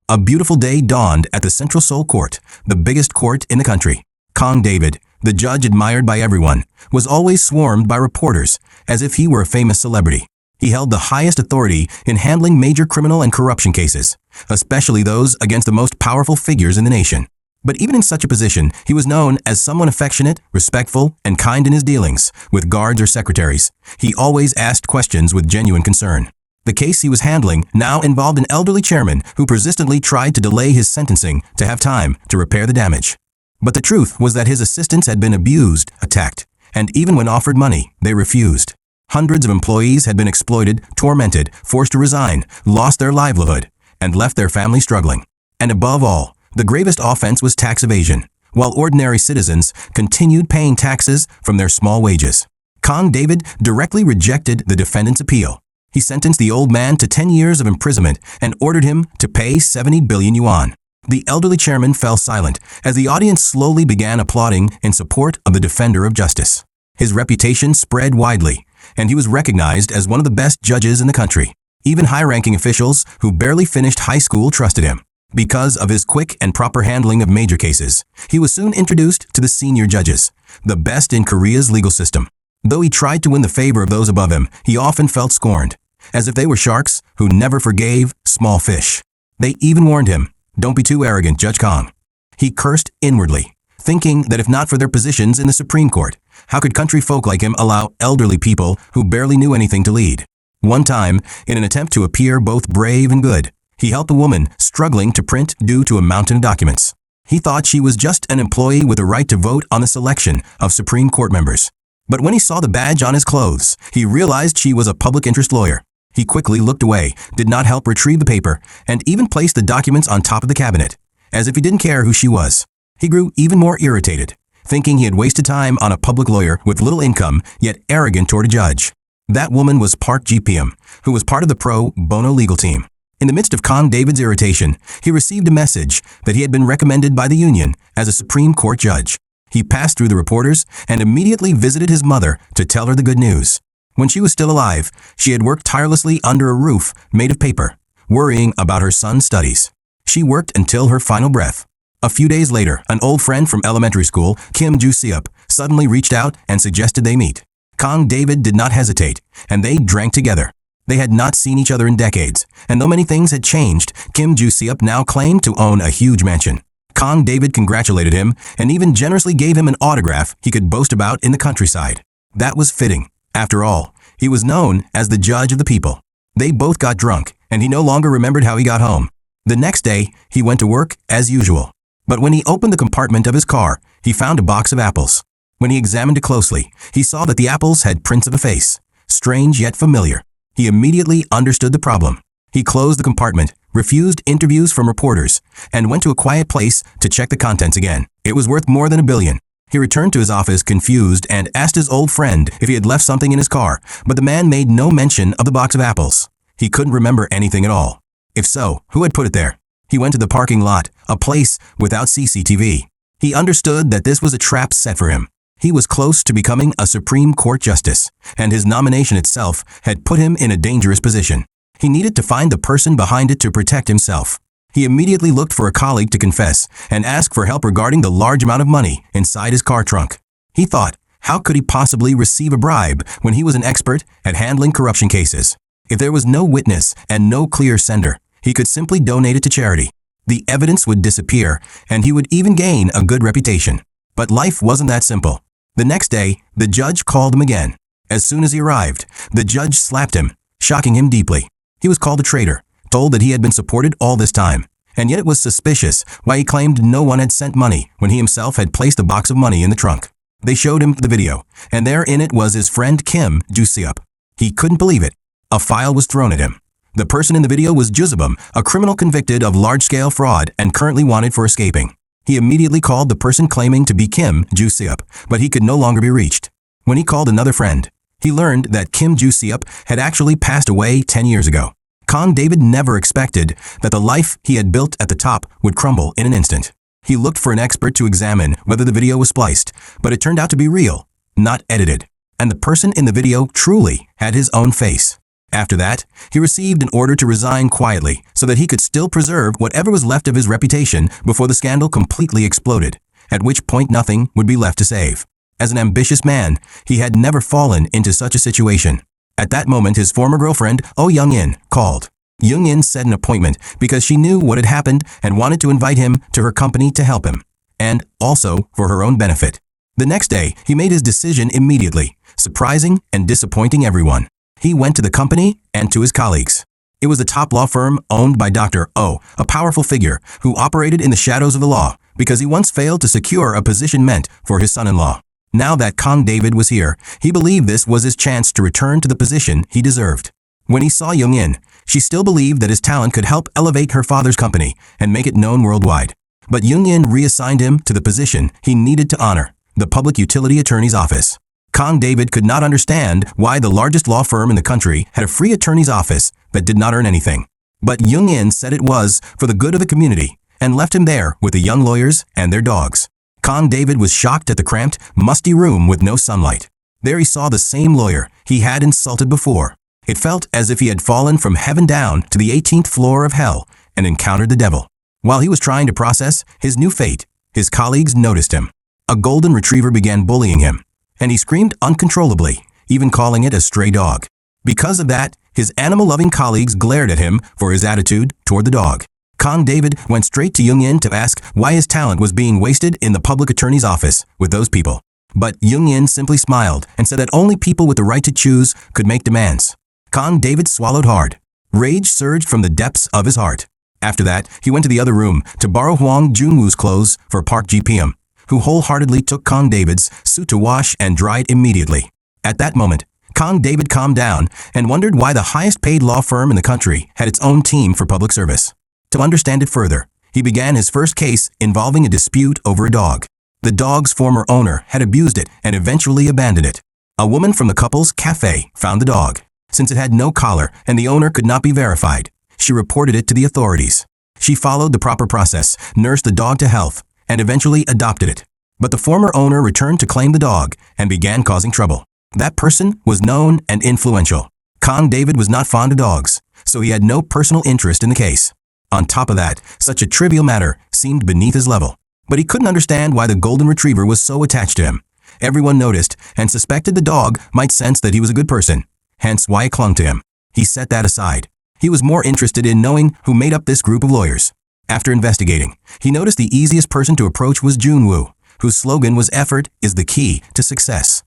A beautiful day dawned at the Central Seoul Court, the biggest court in the country. Kang David, the judge admired by everyone, was always swarmed by reporters, as if he were a famous celebrity. He held the highest authority in handling major criminal and corruption cases, especially those against the most powerful figures in the nation. But even in such a position, he was known as someone affectionate, respectful, and kind in his dealings with guards or secretaries. He always asked questions with genuine concern. The case he was handling now involved an elderly chairman who persistently tried to delay his sentencing to have time to repair the damage. But the truth was that his assistants had been abused, attacked, and even when offered money, they refused. Hundreds of employees had been exploited, tormented, forced to resign, lost their livelihood, and left their family struggling. And above all, the gravest offense was tax evasion, while ordinary citizens continued paying taxes from their small wages. Kang David directly rejected the defendant's appeal. He sentenced the old man to 10 years of imprisonment and ordered him to pay 70 billion yuan. The elderly chairman fell silent as the audience slowly began applauding in support of the defender of justice. His reputation spread widely, and he was recognized as one of the best judges in the country. Even high-ranking officials who barely finished high school trusted him. Because of his quick and proper handling of major cases, he was soon introduced to the senior judges, the best in Korea's legal system. Though he tried to win the favor of those above him, he often felt scorned, as if they were sharks who never forgave small fish. They even warned him, "Don't be too arrogant, Judge Kang." He cursed inwardly, thinking that if not for their positions in the Supreme Court, how could country folk like him allow elderly people who barely knew anything to lead? One time, in an attempt to appear both brave and good, he helped a woman struggling to print due to a mountain of documents. He thought she was just an employee with a right to vote on the selection of Supreme Court members. But when he saw the badge on his clothes, he realized she was a public interest lawyer. He quickly looked away, did not help retrieve the paper, and even placed the documents on top of the cabinet, as if he didn't care who she was. He grew even more irritated, thinking he had wasted time on a public lawyer with little income, yet arrogant toward a judge. That woman was Park Ji-pyum, who was part of the pro bono legal team. In the midst of Kang David's irritation, he received a message that he had been recommended by the union as a Supreme Court judge. He passed through the reporters and immediately visited his mother to tell her the good news. When she was still alive, she had worked tirelessly under a roof made of paper, worrying about her son's studies. She worked until her final breath. A few days later, an old friend from elementary school, Kim Joo-seop, suddenly reached out and suggested they meet. Kang David did not hesitate, and they drank together. They had not seen each other in decades, and though many things had changed, Kim Joo-seop now claimed to own a huge mansion. Kang David congratulated him and even generously gave him an autograph he could boast about in the countryside. That was fitting. After all, he was known as the judge of the people. They both got drunk, and he no longer remembered how he got home. The next day, he went to work as usual. But when he opened the compartment of his car, he found a box of apples. When he examined it closely, he saw that the apples had prints of a face, strange yet familiar. He immediately understood the problem. He closed the compartment, refused interviews from reporters, and went to a quiet place to check the contents again. It was worth more than 1 billion. He returned to his office confused and asked his old friend if he had left something in his car, but the man made no mention of the box of apples. He couldn't remember anything at all. If so, who had put it there? He went to the parking lot, a place without CCTV. He understood that this was a trap set for him. He was close to becoming a Supreme Court justice, and his nomination itself had put him in a dangerous position. He needed to find the person behind it to protect himself. He immediately looked for a colleague to confess and ask for help regarding the large amount of money inside his car trunk. He thought, how could he possibly receive a bribe when he was an expert at handling corruption cases? If there was no witness and no clear sender, he could simply donate it to charity. The evidence would disappear, and he would even gain a good reputation. But life wasn't that simple. The next day, the judge called him again. As soon as he arrived, the judge slapped him, shocking him deeply. He was called a traitor, told that he had been supported all this time, and yet it was suspicious why he claimed no one had sent money when he himself had placed a box of money in the trunk. They showed him the video, and there in it was his friend Kim Joo-seop. He couldn't believe it. A file was thrown at him. The person in the video was Joo-seop, a criminal convicted of large-scale fraud and currently wanted for escaping. He immediately called the person claiming to be Kim Joo-seop, but he could no longer be reached. When he called another friend, he learned that Kim Joo-seop had actually passed away 10 years ago. Kang David never expected that the life he had built at the top would crumble in an instant. He looked for an expert to examine whether the video was spliced, but it turned out to be real, not edited. And the person in the video truly had his own face. After that, he received an order to resign quietly so that he could still preserve whatever was left of his reputation before the scandal completely exploded, at which point nothing would be left to save. As an ambitious man, he had never fallen into such a situation. At that moment, his former girlfriend, Oh Young-in, called. Young-in set an appointment because she knew what had happened and wanted to invite him to her company to help him, and also for her own benefit. The next day, he made his decision immediately, surprising and disappointing everyone. He went to the company and to his colleagues. It was a top law firm owned by Dr. Oh, a powerful figure who operated in the shadows of the law because he once failed to secure a position meant for his son-in-law. Now that Kong David was here, he believed this was his chance to return to the position he deserved. When he saw Young-in, she still believed that his talent could help elevate her father's company and make it known worldwide. But Young-in reassigned him to the position he needed to honor, the Public Utility Attorney's Office. Kong David could not understand why the largest law firm in the country had a free attorney's office that did not earn anything. But Young-in said it was for the good of the community and left him there with the young lawyers and their dogs. Kong David was shocked at the cramped, musty room with no sunlight. There he saw the same lawyer he had insulted before. It felt as if he had fallen from heaven down to the 18th floor of hell and encountered the devil. While he was trying to process his new fate, his colleagues noticed him. A golden retriever began bullying him, and he screamed uncontrollably, even calling it a stray dog. Because of that, his animal-loving colleagues glared at him for his attitude toward the dog. Kong David went straight to Young-in to ask why his talent was being wasted in the public attorney's office with those people. But Young-in simply smiled and said that only people with the right to choose could make demands. Kong David swallowed hard. Rage surged from the depths of his heart. After that, he went to the other room to borrow Hwang Junwoo's clothes for Park GPM, who wholeheartedly took Kong David's suit to wash and dry it immediately. At that moment, Kong David calmed down and wondered why the highest-paid law firm in the country had its own team for public service. To understand it further, he began his first case involving a dispute over a dog. The dog's former owner had abused it and eventually abandoned it. A woman from the couple's cafe found the dog. Since it had no collar and the owner could not be verified, she reported it to the authorities. She followed the proper process, nursed the dog to health, and eventually adopted it. But the former owner returned to claim the dog and began causing trouble. That person was known and influential. Kong David was not fond of dogs, so he had no personal interest in the case. On top of that, such a trivial matter seemed beneath his level. But he couldn't understand why the golden retriever was so attached to him. Everyone noticed and suspected the dog might sense that he was a good person, hence why it clung to him. He set that aside. He was more interested in knowing who made up this group of lawyers. After investigating, he noticed the easiest person to approach was Junwoo, whose slogan was "Effort is the key to success."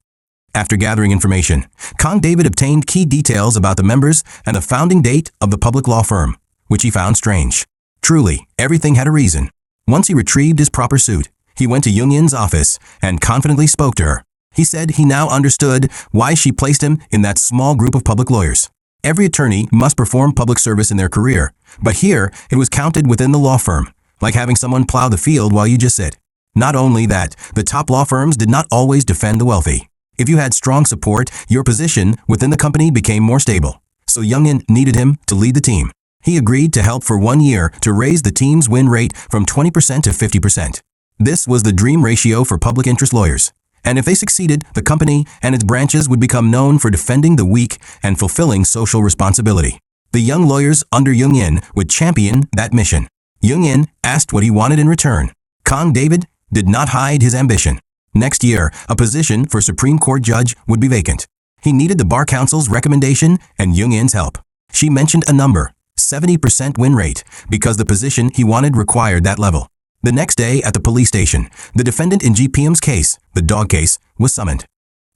After gathering information, Kong David obtained key details about the members and the founding date of the public law firm, which he found strange. Truly, everything had a reason. Once he retrieved his proper suit, he went to Young-in's office and confidently spoke to her. He said he now understood why she placed him in that small group of public lawyers. Every attorney must perform public service in their career, but here it was counted within the law firm, like having someone plow the field while you just sit. Not only that, the top law firms did not always defend the wealthy. If you had strong support, your position within the company became more stable. So Young-in needed him to lead the team. He agreed to help for 1 year to raise the team's win rate from 20% to 50%. This was the dream ratio for public interest lawyers. And if they succeeded, the company and its branches would become known for defending the weak and fulfilling social responsibility. The young lawyers under Young-in would champion that mission. Young-in asked what he wanted in return. Kong David did not hide his ambition. Next year, a position for Supreme Court judge would be vacant. He needed the Bar Council's recommendation and Young-in's help. She mentioned a number, 70% win rate, because the position he wanted required that level. The next day at the police station, the defendant in GPM's case, the dog case, was summoned.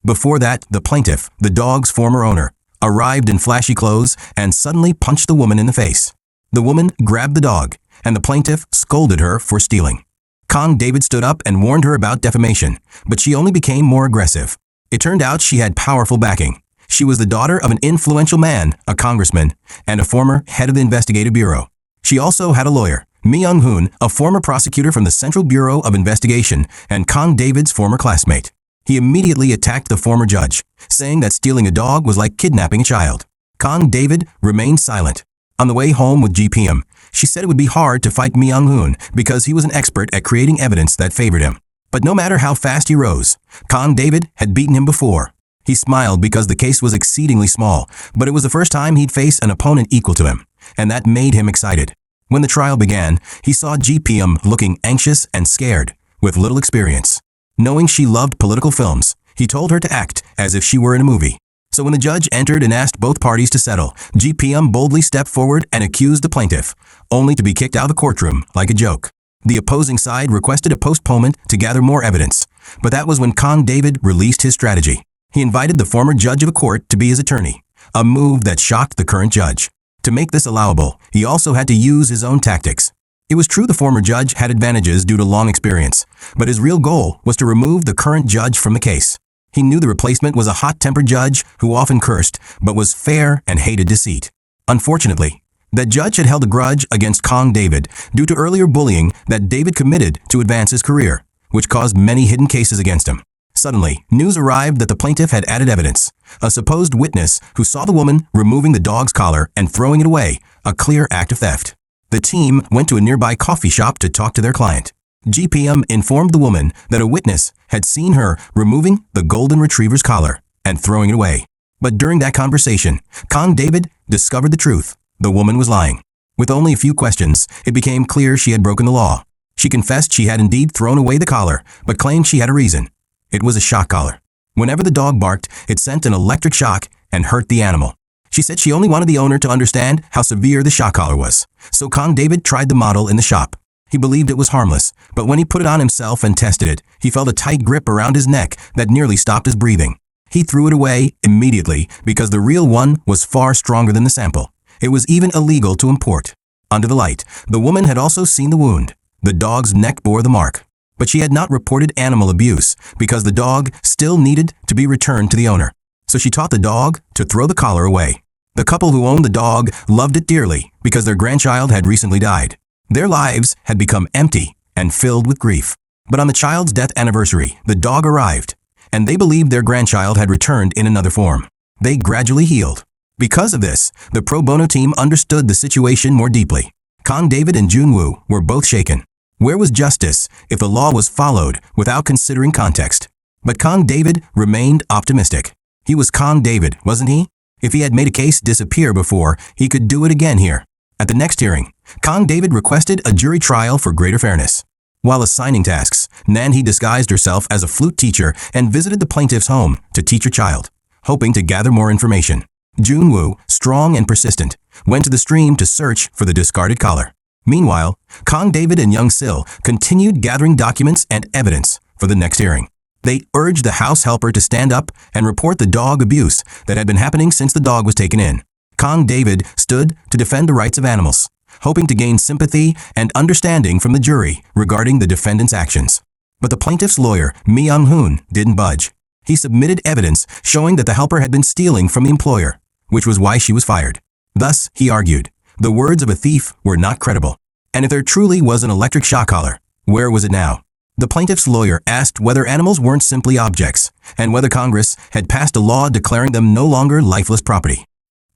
Before that, the plaintiff, the dog's former owner, arrived in flashy clothes and suddenly punched the woman in the face. The woman grabbed the dog, and the plaintiff scolded her for stealing. Kong David stood up and warned her about defamation, but she only became more aggressive. It turned out she had powerful backing. She was the daughter of an influential man, a congressman, and a former head of the investigative bureau. She also had a lawyer, Mi Young-hoon, a former prosecutor from the Central Bureau of Investigation and Kong David's former classmate. He immediately attacked the former judge, saying that stealing a dog was like kidnapping a child. Kong David remained silent. On the way home with GPM, she said it would be hard to fight Mi Young-hoon because he was an expert at creating evidence that favored him. But no matter how fast he rose, Kong David had beaten him before. He smiled because the case was exceedingly small, but it was the first time he'd face an opponent equal to him, and that made him excited. When the trial began, he saw GPM looking anxious and scared, with little experience. Knowing she loved political films, he told her to act as if she were in a movie. So when the judge entered and asked both parties to settle, GPM boldly stepped forward and accused the plaintiff, only to be kicked out of the courtroom like a joke. The opposing side requested a postponement to gather more evidence, but that was when Kong David released his strategy. He invited the former judge of a court to be his attorney, a move that shocked the current judge. To make this allowable, he also had to use his own tactics. It was true the former judge had advantages due to long experience, but his real goal was to remove the current judge from the case. He knew the replacement was a hot-tempered judge who often cursed, but was fair and hated deceit. Unfortunately, that judge had held a grudge against Kong David due to earlier bullying that David committed to advance his career, which caused many hidden cases against him. Suddenly, news arrived that the plaintiff had added evidence, a supposed witness who saw the woman removing the dog's collar and throwing it away, a clear act of theft. The team went to a nearby coffee shop to talk to their client. GPM informed the woman that a witness had seen her removing the golden retriever's collar and throwing it away. But during that conversation, Kong David discovered the truth. The woman was lying. With only a few questions, it became clear she had broken the law. She confessed she had indeed thrown away the collar, but claimed she had a reason. It was a shock collar. Whenever the dog barked, it sent an electric shock and hurt the animal. She said she only wanted the owner to understand how severe the shock collar was. So Kong David tried the model in the shop. He believed it was harmless, but when he put it on himself and tested it, he felt a tight grip around his neck that nearly stopped his breathing. He threw it away immediately because the real one was far stronger than the sample. It was even illegal to import. Under the light, the woman had also seen the wound. The dog's neck bore the mark. But she had not reported animal abuse because the dog still needed to be returned to the owner. So she taught the dog to throw the collar away. The couple who owned the dog loved it dearly because their grandchild had recently died. Their lives had become empty and filled with grief. But on the child's death anniversary, the dog arrived, and they believed their grandchild had returned in another form. They gradually healed. Because of this, the pro bono team understood the situation more deeply. Kong David and Junwoo were both shaken. Where was justice if the law was followed without considering context? But Kong David remained optimistic. He was Kong David, wasn't he? If he had made a case disappear before, he could do it again here. At the next hearing, Kong David requested a jury trial for greater fairness. While assigning tasks, Nan-hee disguised herself as a flute teacher and visited the plaintiff's home to teach her child, hoping to gather more information. Junwoo, strong and persistent, went to the stream to search for the discarded collar. Meanwhile, Kong David and Young Sil continued gathering documents and evidence for the next hearing. They urged the house helper to stand up and report the dog abuse that had been happening since the dog was taken in. Kong David stood to defend the rights of animals, hoping to gain sympathy and understanding from the jury regarding the defendant's actions. But the plaintiff's lawyer, Mi Young-hoon, didn't budge. He submitted evidence showing that the helper had been stealing from the employer, which was why she was fired. Thus, he argued, the words of a thief were not credible. And if there truly was an electric shock collar, where was it now? The plaintiff's lawyer asked whether animals weren't simply objects, and whether Congress had passed a law declaring them no longer lifeless property.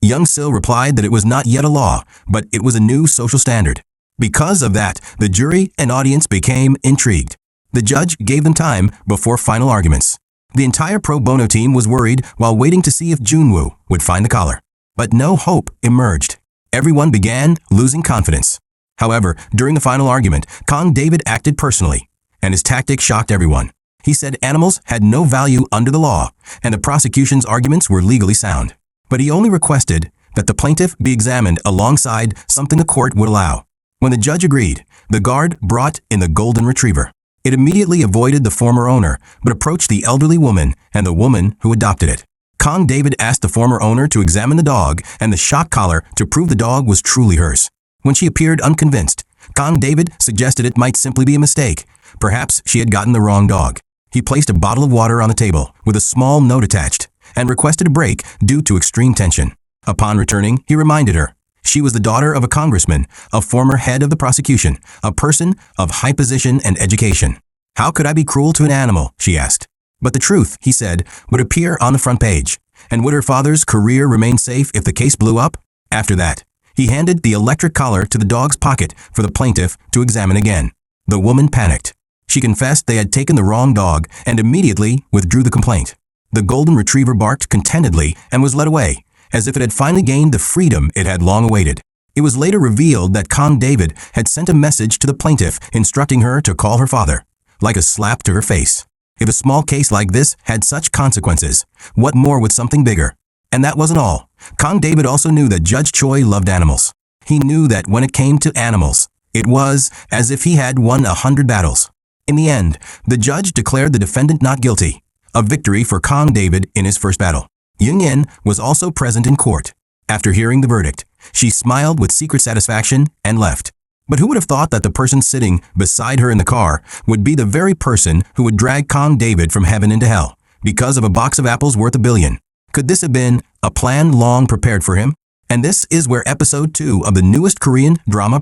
Young Sil replied that it was not yet a law, but it was a new social standard. Because of that, the jury and audience became intrigued. The judge gave them time before final arguments. The entire pro bono team was worried while waiting to see if Junwoo would find the collar. But no hope emerged. Everyone began losing confidence. However, during the final argument, Kong David acted personally, and his tactic shocked everyone. He said animals had no value under the law, and the prosecution's arguments were legally sound. But he only requested that the plaintiff be examined alongside something the court would allow. When the judge agreed, the guard brought in the golden retriever. It immediately avoided the former owner, but approached the elderly woman and the woman who adopted it. Kong David asked the former owner to examine the dog and the shock collar to prove the dog was truly hers. When she appeared unconvinced, Kong David suggested it might simply be a mistake. Perhaps she had gotten the wrong dog. He placed a bottle of water on the table with a small note attached and requested a break due to extreme tension. Upon returning, he reminded her she was the daughter of a congressman, a former head of the prosecution, a person of high position and education. How could I be cruel to an animal? She asked. But the truth, he said, would appear on the front page. And would her father's career remain safe if the case blew up? After that, he handed the electric collar to the dog's pocket for the plaintiff to examine again. The woman panicked. She confessed they had taken the wrong dog and immediately withdrew the complaint. The golden retriever barked contentedly and was led away, as if it had finally gained the freedom it had long awaited. It was later revealed that Kong David had sent a message to the plaintiff instructing her to call her father, like a slap to her face. If a small case like this had such consequences, what more with something bigger? And that wasn't all. Kong David also knew that Judge Choi loved animals. He knew that when it came to animals, it was as if he had won 100 battles. In the end, the judge declared the defendant not guilty, a victory for Kong David in his first battle. Yun Yin was also present in court. After hearing the verdict, she smiled with secret satisfaction and left. But who would have thought that the person sitting beside her in the car would be the very person who would drag Kong David from heaven into hell because of a box of apples worth $1 billion? Could this have been a plan long prepared for him? And this is where episode 2 of the newest Korean drama